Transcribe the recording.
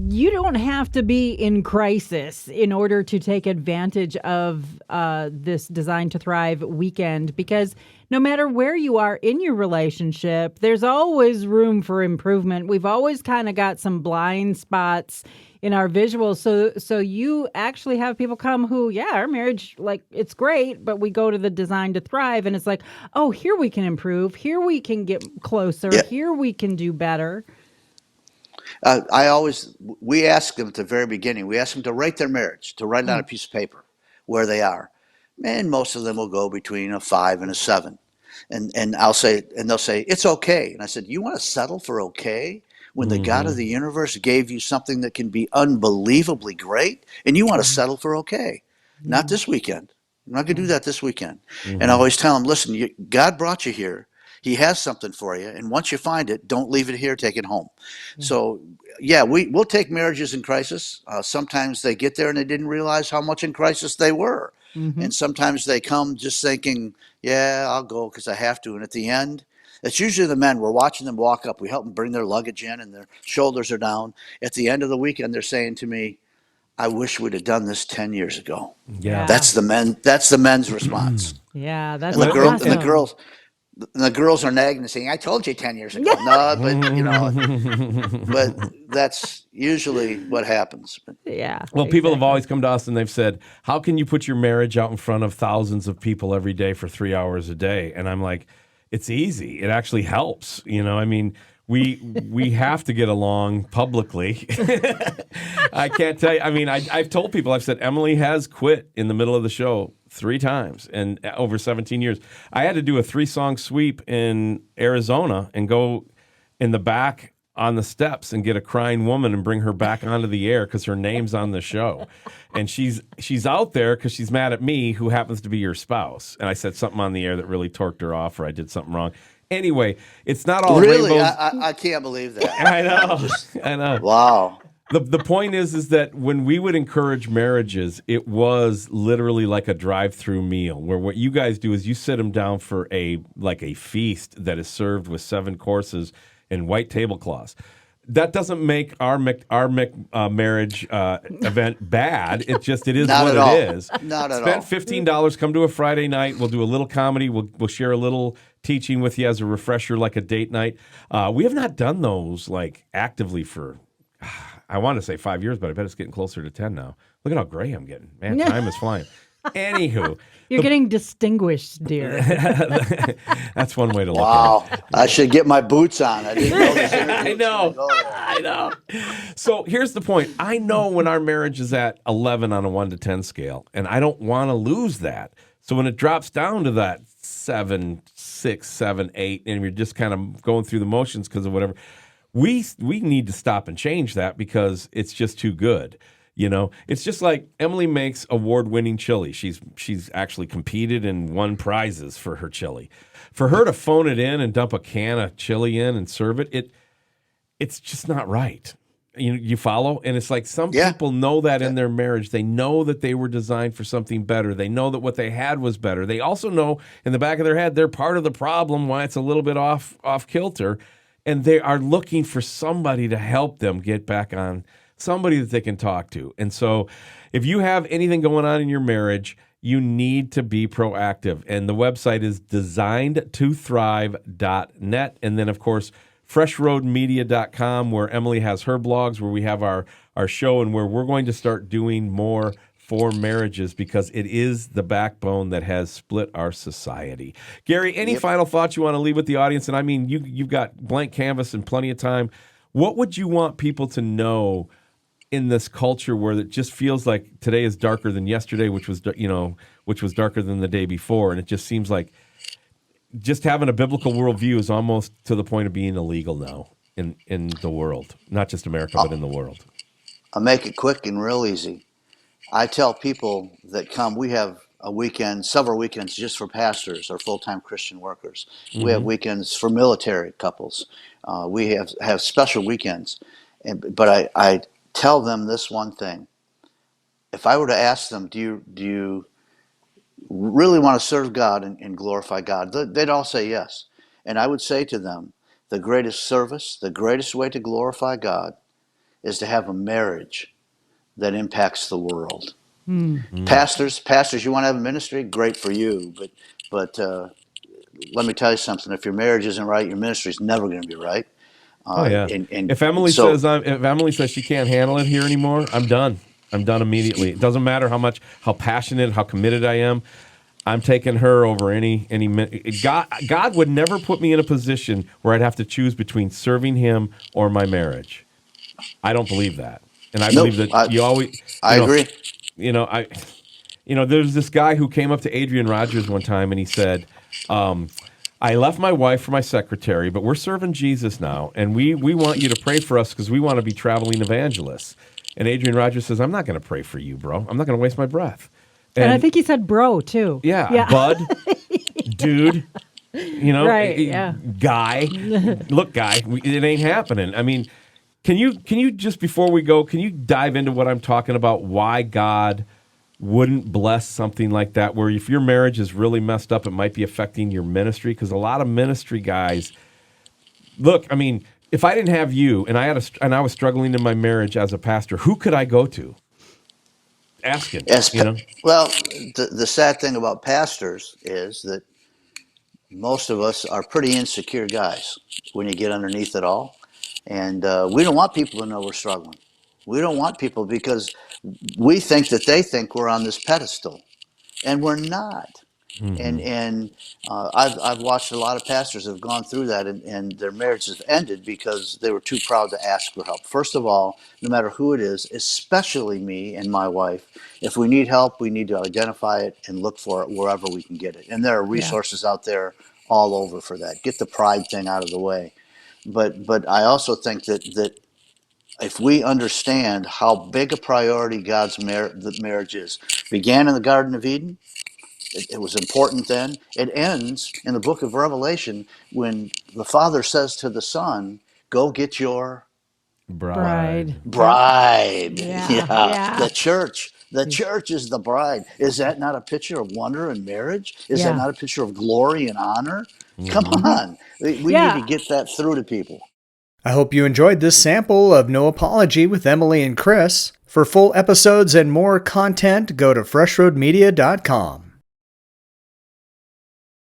you don't have to be in crisis in order to take advantage of this Design to Thrive weekend, because no matter where you are in your relationship, there's always room for improvement. We've always kind of got some blind spots in our visuals. So you actually have people come who, yeah, our marriage, like, it's great, but we go to the Design to Thrive and it's like, oh, here we can improve. Here we can get closer. Yeah. Here we can do better. We ask them at the very beginning, we ask them to rate their marriage, to write it on a Mm. piece of paper where they are. And most of them will go between a 5 and a 7. And they'll say, it's okay. And I said, you want to settle for okay when the God of Mm-hmm. the universe gave you something that can be unbelievably great, and you want to settle for okay? Not Yeah. this weekend. I'm not going to do that this weekend. And I Mm-hmm. always tell them, listen, God brought you here. He has something for you. And once you find it, don't leave it here, take it home. Yeah. So, yeah, we'll take marriages in crisis. Sometimes they get there and they didn't realize how much in crisis they were. Mm-hmm. And sometimes they come just thinking, yeah, I'll go because I have to. And at the end, it's usually the men. We're watching them walk up. We help them bring their luggage in and their shoulders are down. At the end of the weekend, they're saying to me, I wish we'd have done this 10 years ago. Yeah. Yeah. That's the men's response. Yeah. That's And the Well, girl and the awesome. girls and the girls are nagging and saying, I told you 10 years ago. No, but that's usually what happens. But Yeah, Well, people have exactly. always come to us and they've said, how can you put your marriage out in front of thousands of people every day for 3 hours a day? And I'm like, it's easy. It actually helps. I mean, we have to get along publicly. I can't tell you. I mean, I've told people, I've said, Emilee has quit in the middle of the show 3 times and over 17 years. I had to do a 3-song sweep in Arizona and go in the back on the steps and get a crying woman and bring her back onto the air because her name's on the show. And she's out there because she's mad at me, who happens to be your spouse. And I said something on the air that really torqued her off, or I did something wrong. Anyway, it's not all really, rainbows. I can't believe that. I know. I know. Wow. The point is that when we would encourage marriages, it was literally like a drive-through meal, where what you guys do is you sit them down for a feast that is served with 7 courses and white tablecloths. That doesn't make our marriage event bad. It is Not what at all. it is. Not at Spend all. $15. Come to a Friday night. We'll do a little comedy. We'll share a little teaching with you as a refresher, like a date night. We have not done those like actively for, I want to say 5 years, but I bet it's getting closer to 10 now. Look at how gray I'm getting. Man, time is flying. Anywho, You're getting distinguished, dear. that's one way to look at Wow. I should get my boots on. I didn't know this it. interview I was know. gonna go there. I know. So here's the point. I know when our marriage is at 11 on a 1 to 10 scale, and I don't want to lose that. So when it drops down to that 7, 6, 7, 8, and you're just kind of going through the motions because of whatever, we need to stop and change that because it's just too good. It's just like Emilee makes award-winning chili. She's actually competed and won prizes for her chili. For her to phone it in and dump a can of chili in and serve it's just not right. You follow? And it's like some Yeah. people know that in their marriage. They know that they were designed for something better. They know that what they had was better. They also know in the back of their head they're part of the problem, why it's a little bit off kilter, and they are looking for somebody to help them get back on, somebody that they can talk to. And so if you have anything going on in your marriage, you need to be proactive. And the website is designedtothrive.net. And then, of course, freshroadmedia.com, where Emilee has her blogs, where we have our show, and where we're going to start doing more for marriages because it is the backbone that has split our society. Garry, any Yep. final thoughts you want to leave with the audience? And I mean, you've got blank canvas and plenty of time. What would you want people to know in this culture where it just feels like today is darker than yesterday, which was darker than the day before, and it just seems like just having a biblical worldview is almost to the point of being illegal now in the world, not just America, but in the world. I'll make it quick and real easy. I tell people that come, we have several weekends just for pastors or full-time Christian workers. We have Mm-hmm. weekends for military couples. We have special weekends. But I tell them this one thing. If I were to ask them, do you really want to serve God and glorify God? They'd all say yes. And I would say to them, the greatest service, the greatest way to glorify God is to have a marriage that impacts the world. Mm. Pastors, you want to have a ministry? Great for you, but let me tell you something. If your marriage isn't right, your ministry is never going to be right. Oh yeah. And If Emily so, says she can't handle it here anymore, I'm done. I'm done immediately. It doesn't matter how passionate, how committed I am. I'm taking her over any. God would never put me in a position where I'd have to choose between serving Him or my marriage. I don't believe that, and I nope, believe that you always, I agree. I, there's this guy who came up to Adrian Rogers one time and he said, I left my wife for my secretary, but we're serving Jesus now, and we want you to pray for us because we want to be traveling evangelists. And Adrian Rogers says, I'm not going to pray for you, bro. I'm not going to waste my breath. And I think he said bro, too. Yeah. Bud, dude, right, yeah. Guy. Look, guy, it ain't happening. I mean, can you just, before we go, can you dive into what I'm talking about, why God wouldn't bless something like that, where if your marriage is really messed up, it might be affecting your ministry? Because a lot of ministry guys, look, I mean, if I didn't have you and I was struggling in my marriage as a pastor, who could I go to? Asking, Well, the sad thing about pastors is that most of us are pretty insecure guys when you get underneath it all. And we don't want people to know we're struggling. We don't want people, because we think that they think we're on this pedestal, and we're not. Mm-hmm. And I've watched a lot of pastors have gone through that, and their marriages ended because they were too proud to ask for help. First of all, no matter who it is, especially me and my wife, if we need help, we need to identify it and look for it wherever we can get it. And there are resources out there all over for that. Get the pride thing out of the way. But I also think that if we understand how big a priority the marriage is, began in the Garden of Eden. It was important then. It ends in the book of Revelation when the Father says to the Son, go get your bride. bride. Yeah. The church. The church is the bride. Is that not a picture of wonder and marriage? Is that not a picture of glory and honor? Mm-hmm. Come on. We need to get that through to people. I hope you enjoyed this sample of No Apology with Emilee and Chris. For full episodes and more content, go to freshroadmedia.com.